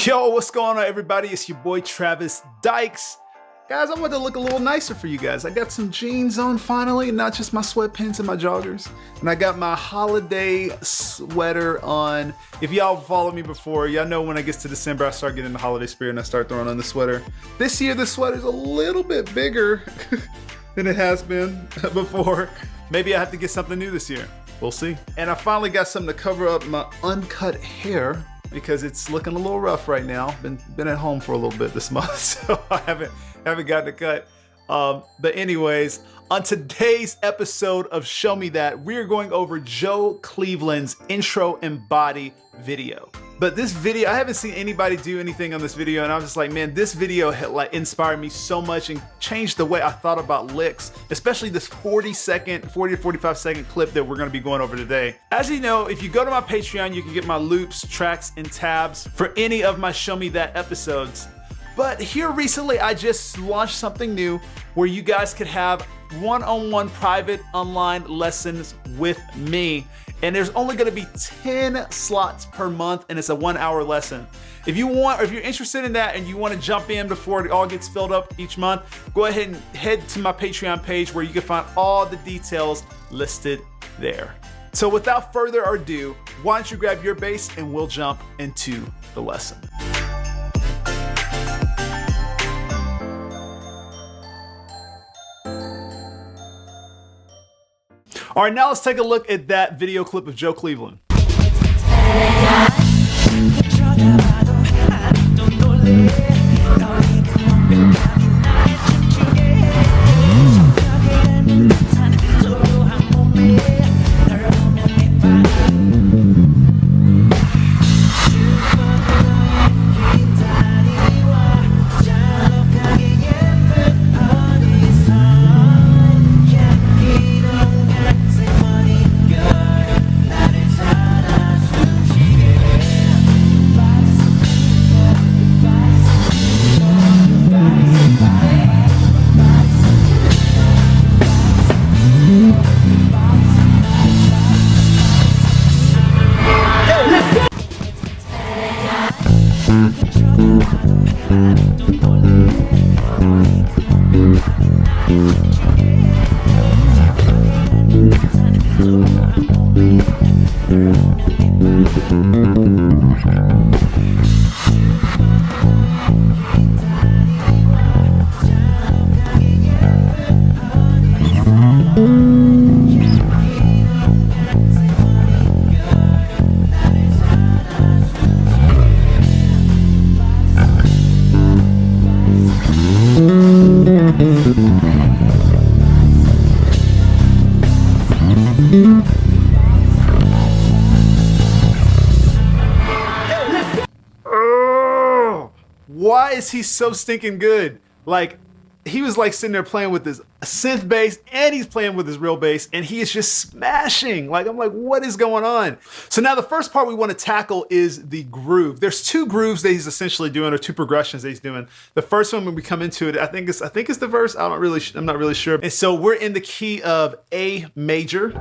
Yo, what's going on, everybody? It's your boy Travis Dykes. Guys, I want to look a little nicer for you guys. I got some jeans on finally, not just my sweatpants and my joggers. And I got my holiday sweater on. If y'all followed me before, y'all know when it gets to December, I start getting the holiday spirit and I start throwing on the sweater. This year, the sweater's a little bit bigger than it has been before. Maybe I have to get something new this year. We'll see. And I finally got something to cover up my uncut hair because it's looking a little rough right now. Been at home for a little bit this month, so I haven't gotten a cut. But anyways, on today's episode of Show Me That, we're going over Joe Cleveland's intro and body video. But this video, I haven't seen anybody do anything on this video, and I was just like, man, this video had inspired me so much and changed the way I thought about licks, especially this 40 to 45 second clip that we're gonna be going over today. As you know, if you go to my Patreon, you can get my loops, tracks, and tabs for any of my Show Me That episodes. But here recently, I just launched something new where you guys could have one-on-one private online lessons with me. And there's only gonna be 10 slots per month, and it's a 1-hour lesson. If you're interested in that and you wanna jump in before it all gets filled up each month, go ahead and head to my Patreon page where you can find all the details listed there. So without further ado, why don't you grab your bass and we'll jump into the lesson. All right, now let's take a look at that video clip of Joe Cleveland. Why is he so stinking good? Like, he was like sitting there playing with his synth bass and he's playing with his real bass and he is just smashing. Like, I'm like, what is going on? So now the first part we want to tackle is the groove. There's two grooves that he's essentially doing, or two progressions that he's doing. The first one, when we come into it, I think it's the verse. I'm not really sure. And so we're in the key of A major.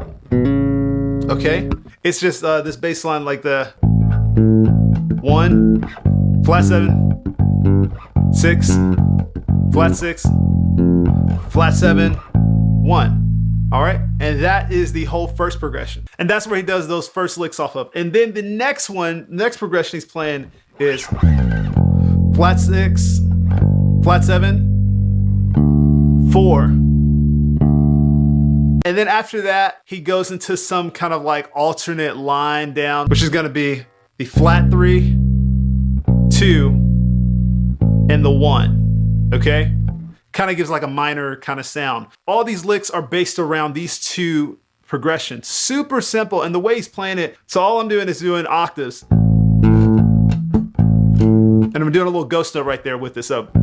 Okay, it's just this bass line, like the 1, flat 7, 6, flat 6, flat 7, 1. All right, and that is the whole first progression. And that's where he does those first licks off of. And then the next progression he's playing is flat 6, flat 7, 4. And then after that, he goes into some kind of like alternate line down, which is gonna be the flat 3, 2, and the 1, okay? Kind of gives like a minor kind of sound. All these licks are based around these two progressions. Super simple, and the way he's playing it, so all I'm doing is doing octaves. And I'm doing a little ghost note right there with this up.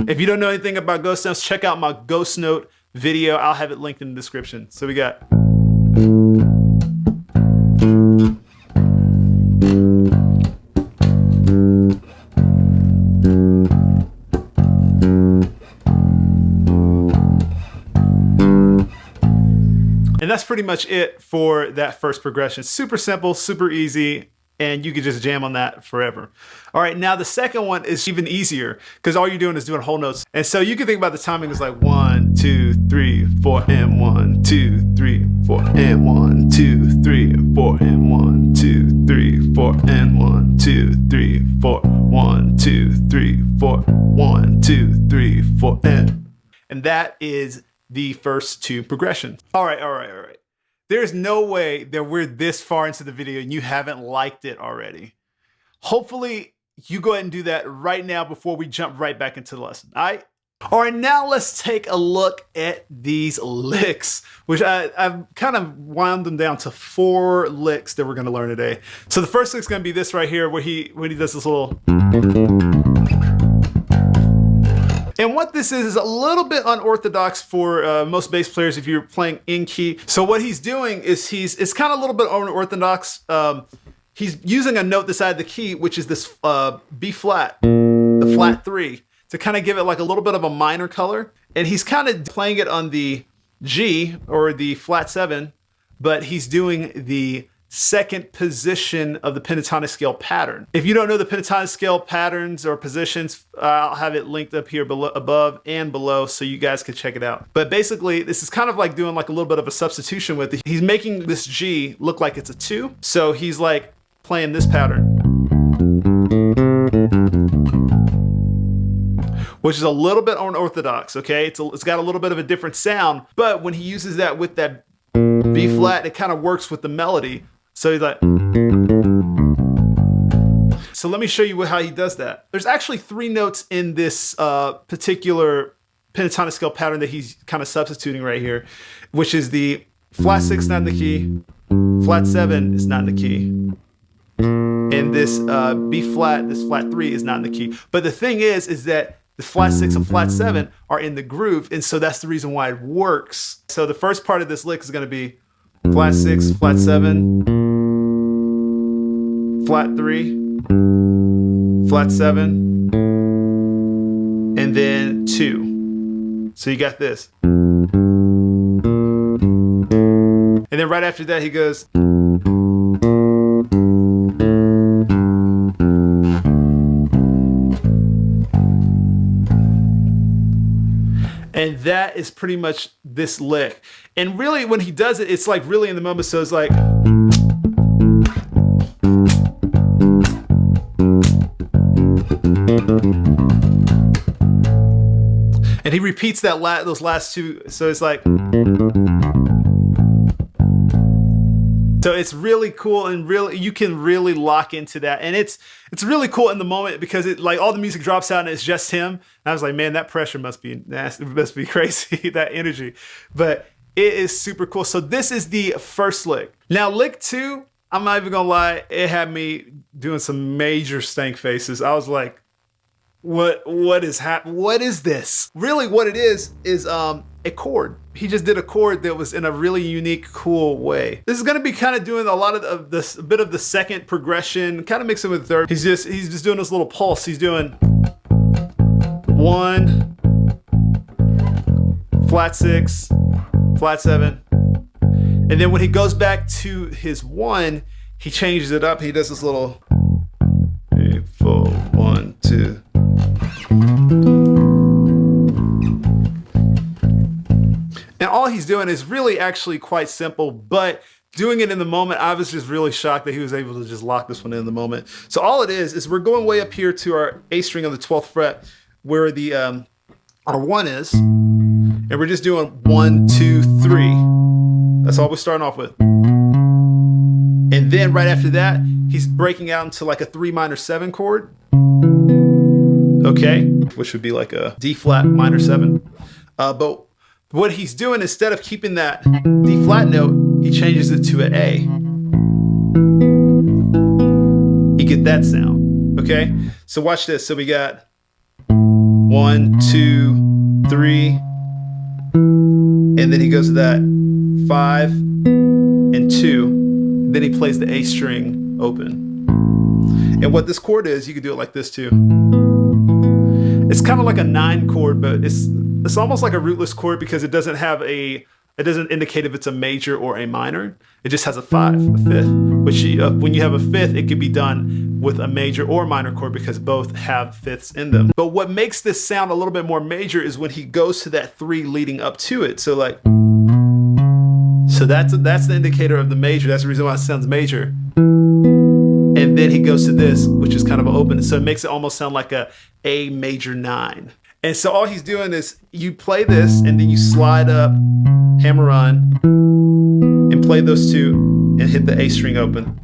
If you don't know anything about ghost notes, check out my ghost note video. I'll have it linked in the description. So we got. And that's pretty much it for that first progression. Super simple, super easy. and you could just jam on that forever. All right, now the second one is even easier because all you're doing is doing whole notes. And so you can think about the timing as like 1, 2, 3, 4, and 1, 2, 3, 4, and 1, 2, 3, 4, and 1, 2, 3, 4, and 1, 2, 3, 4, 1, 2, 3, 4, 1, 2, 3, 4, and that is the first two progressions. All right. There's no way that we're this far into the video and you haven't liked it already. Hopefully you go ahead and do that right now before we jump right back into the lesson. All right, now let's take a look at these licks, which I've kind of wound them down to 4 licks that we're gonna learn today. So the first lick's gonna be this right here, where he does this little. And what this is a little bit unorthodox for most bass players if you're playing in key. So what he's doing is it's kind of a little bit unorthodox. He's using a note this side of the key, which is this B flat, the flat 3, to kind of give it like a little bit of a minor color. And he's kind of playing it on the G or the flat 7, but he's doing the second position of the pentatonic scale pattern. If you don't know the pentatonic scale patterns or positions, I'll have it linked up here below, above and below, so you guys can check it out. But basically, this is kind of like doing like a little bit of a substitution with it. He's making this G look like it's a 2. So he's like playing this pattern, which is a little bit unorthodox, okay? It's got a little bit of a different sound, but when he uses that with that B flat, it kind of works with the melody. So he's like, so let me show you how he does that. There's actually 3 notes in this particular pentatonic scale pattern that he's kind of substituting right here, which is the flat 6 not in the key, flat 7 is not in the key, and this B flat, this flat 3 is not in the key. But the thing is that the flat 6 and flat 7 are in the groove, and so that's the reason why it works. So the first part of this lick is going to be flat 6, flat 7, flat 3, flat 7, and then 2. So you got this. And then right after that, he goes. And that is pretty much this lick. And really, when he does it, it's like really in the moment. So it's like. And he repeats that those last 2. So it's like. So it's really cool, and really you can really lock into that, and it's really cool in the moment because it like all the music drops out and it's just him. And I was like, man, that pressure must be nasty, it must be crazy, that energy. But it is super cool. So this is the first lick. Now lick 2, I'm not even gonna lie, it had me doing some major stank faces. I was like, what is happening? What is this? Really, what it is a chord. He just did a chord that was in a really unique, cool way. This is gonna be kind of doing a lot of this, a bit of the second progression, kind of mixing with the third. He's just doing this little pulse. He's doing 1, flat 6, flat 7, and then when he goes back to his 1, he changes it up. He does this little 3, 4, 1, 2. And all he's doing is really actually quite simple, but doing it in the moment, I was just really shocked that he was able to just lock this one in the moment. So all it is we're going way up here to our A string on the 12th fret where the our 1 is, and we're just doing 1, 2, 3. That's all we're starting off with. And then right after that, he's breaking out into like a 3 minor 7 chord. Okay, which would be like a D flat minor 7. But what he's doing, instead of keeping that D flat note, he changes it to an A. You get that sound, okay? So watch this. So we got 1, 2, 3, and then he goes to that 5 and 2. Then he plays the A string open. And what this chord is, you could do it like this too. It's kind of like a 9 chord, but it's almost like a rootless chord because it doesn't have a It doesn't indicate if it's a major or a minor. It just has a 5, a 5th, which when you have a 5th, it could be done with a major or minor chord because both have 5ths in them. But what makes this sound a little bit more major is when he goes to that 3 leading up to it. So like, so that's the indicator of the major. That's the reason why it sounds major. And then he goes to this, which is kind of an open. So it makes it almost sound like A major 9. And so all he's doing is you play this and then you slide up, hammer on, and play those 2 and hit the A string open.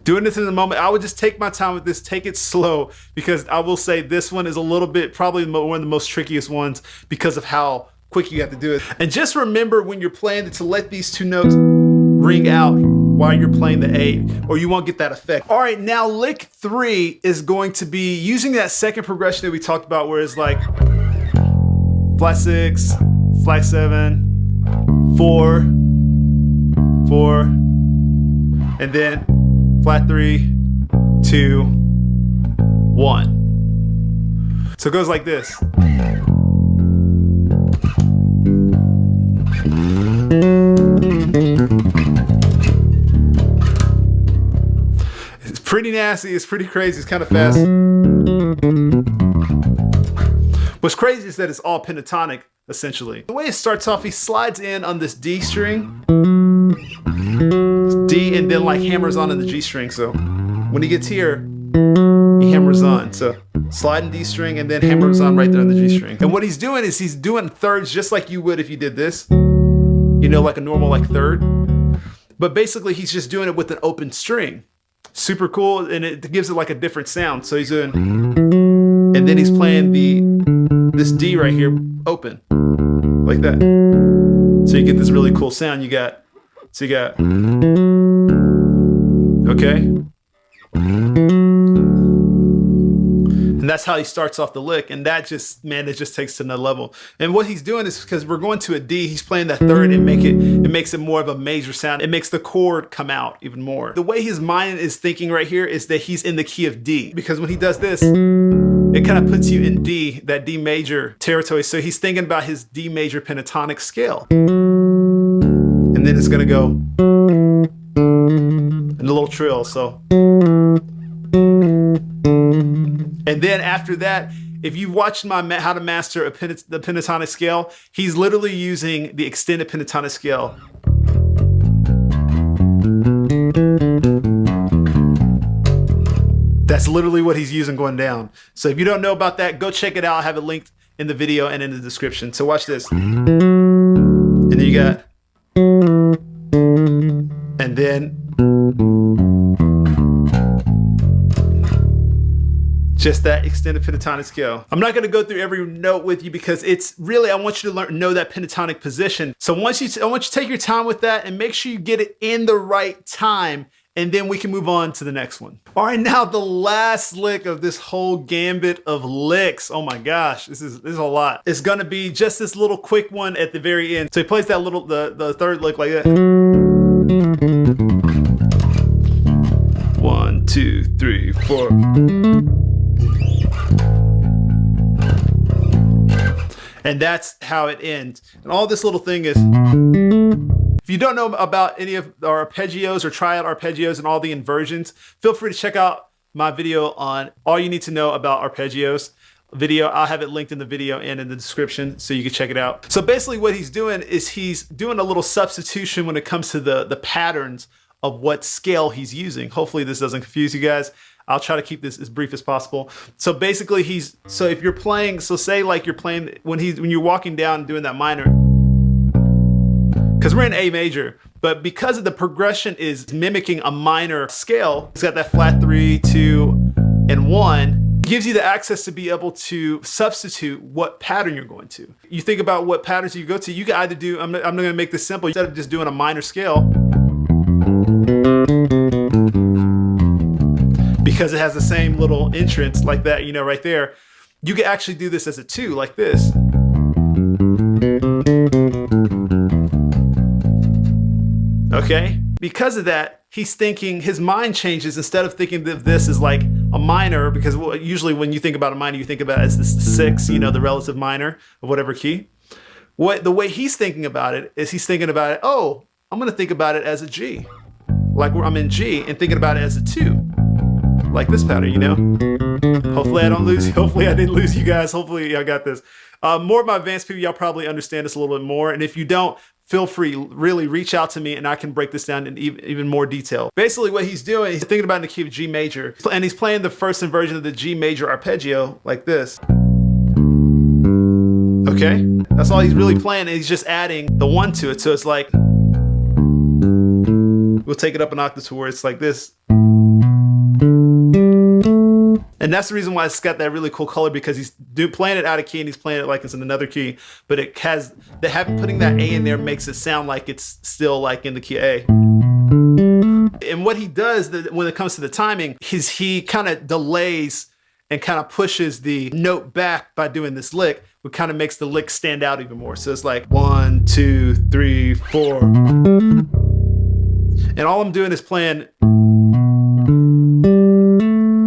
Doing this in the moment, I would just take my time with this, take it slow, because I will say this one is a little bit, probably one of the most trickiest ones because of how quick you have to do it. And just remember when you're playing to let these 2 notes ring out while you're playing the A, or you won't get that effect. All right, now lick 3 is going to be using that second progression that we talked about where it's like flat 6, flat 7, 4, 4, and then flat 3, 2, 1. So it goes like this. It's pretty nasty, it's pretty crazy, it's kind of fast. What's crazy is that it's all pentatonic, essentially. The way it starts off, he slides in on this D string, D, and then like hammers on in the G string. So when he gets here, he hammers on. So sliding D string and then hammers on right there on the G string. And what he's doing is he's doing thirds just like you would if you did this, you know, like a normal like third. But basically he's just doing it with an open string. Super cool, and it gives it like a different sound. So he's doing, and then he's playing this D right here open, like that. So you get this really cool sound. You got, okay. And that's how he starts off the lick. And that just, man, it just takes to another level. And what he's doing is because we're going to a D, he's playing that third and it makes it more of a major sound. It makes the chord come out even more. The way his mind is thinking right here is that he's in the key of D, because when he does this, it kind of puts you in D, that D major territory. So he's thinking about his D major pentatonic scale. And then it's gonna go in a little trill, so. And then after that, if you've watched my how to master the pentatonic scale, he's literally using the extended pentatonic scale. That's literally what he's using going down. So if you don't know about that, go check it out. I have it linked in the video and in the description. So watch this. And then you got, and then just that extended pentatonic scale. I'm not gonna go through every note with you because it's really, I want you to know that pentatonic position. So I want you to take your time with that and make sure you get it in the right time, and then we can move on to the next one. All right, now the last lick of this whole gambit of licks. Oh my gosh, this is a lot. It's gonna be just this little quick one at the very end. So he plays that little, the third lick like that. 1, 2, 3, 4. And that's how it ends. And all this little thing is, if you don't know about any of our arpeggios or triad arpeggios and all the inversions, feel free to check out my video on all you need to know about arpeggios video. I'll have it linked in the video and in the description so you can check it out. So basically what he's doing is he's doing a little substitution when it comes to the patterns of what scale he's using. Hopefully this doesn't confuse you guys. I'll try to keep this as brief as possible. So basically so if you're playing, so say like you're playing, when you're walking down and doing that minor, because we're in A major, but because of the progression is mimicking a minor scale, it's got that flat 3, 2, and 1, gives you the access to be able to substitute what pattern you're going to. You think about what patterns you go to, you can either do, I'm gonna make this simple, instead of just doing a minor scale, because it has the same little entrance like that, you know, right there, you can actually do this as a 2, like this. Okay? Because of that, he's thinking, his mind changes. Instead of thinking that this is like a minor, because usually when you think about a minor, you think about it as the 6, you know, the relative minor of whatever key. the way he's thinking about it is he's thinking about it, oh, I'm gonna think about it as a G. Like I'm in G and thinking about it as a 2. Like this pattern, you know? Hopefully I don't lose, hopefully I didn't lose you guys. Hopefully I got this. More of my advanced people, y'all probably understand this a little bit more. And if you don't, feel free, really reach out to me and I can break this down in even more detail. Basically what he's doing, he's thinking about in the key of G major, and he's playing the first inversion of the G major arpeggio like this. Okay, that's all he's really playing, and he's just adding the 1 to it. So it's like, we'll take it up an octave to where it's like this. And that's the reason why it's got that really cool color, because he's playing it out of key and he's playing it like it's in another key, but it has, putting that A in there makes it sound like it's still like in the key A. And what he does when it comes to the timing is he kind of delays and kind of pushes the note back by doing this lick, which kind of makes the lick stand out even more. So it's like 1, 2, 3, 4. And all I'm doing is playing,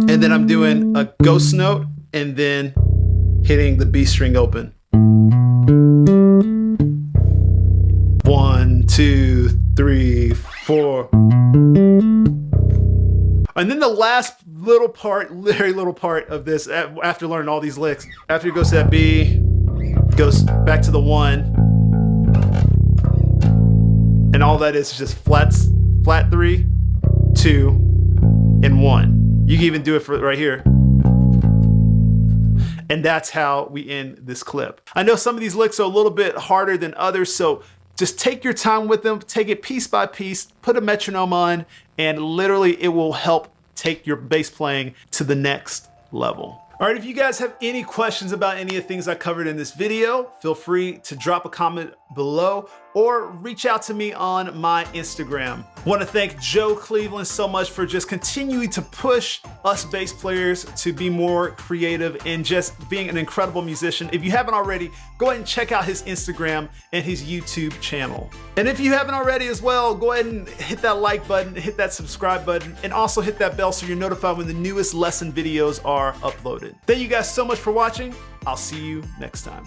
and then I'm doing a ghost note and then hitting the B string open. 1, 2, 3, 4. And then the last little part, very little part of this, after learning all these licks, after it goes to that B, goes back to the 1. And all that is just flat 3, 2, and 1. You can even do it for right here. And that's how we end this clip. I know some of these licks are a little bit harder than others, so just take your time with them, take it piece by piece, put a metronome on, and literally it will help take your bass playing to the next level. All right, if you guys have any questions about any of the things I covered in this video, feel free to drop a comment below or reach out to me on my Instagram. I want to thank Joe Cleveland so much for just continuing to push us bass players to be more creative and just being an incredible musician. If you haven't already, go ahead and check out his Instagram and his YouTube channel. And if you haven't already as well, go ahead and hit that like button, hit that subscribe button, and also hit that bell so you're notified when the newest lesson videos are uploaded. Thank you guys so much for watching. I'll see you next time.